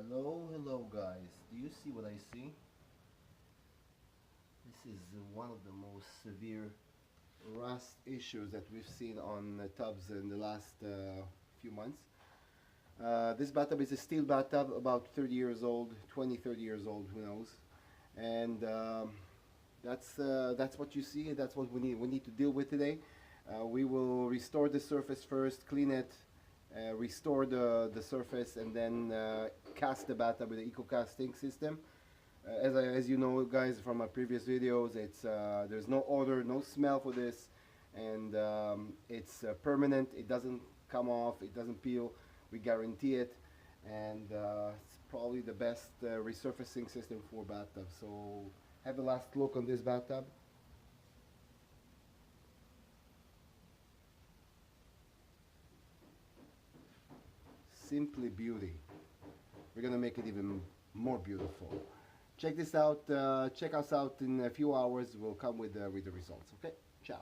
Hello guys. Do you see what I see? This is one of the most severe rust issues that we've seen on tubs in the last few months. This bathtub is a steel bathtub, about 30 years old, 30 years old, who knows. And that's what you see, that's what we need to deal with today. We will restore the surface first, clean it, restore the surface, and then cast the bathtub with the eco casting system. As you know, guys, from my previous videos, it's there's no odor, no smell for this, and it's permanent. It doesn't come off, it doesn't peel. We guarantee it, and it's probably the best resurfacing system for bathtubs. So have a last look on this bathtub. Simply beauty. We're gonna make it even more beautiful. Check this out. Check us out in a few hours. We'll come with the results. Okay, ciao.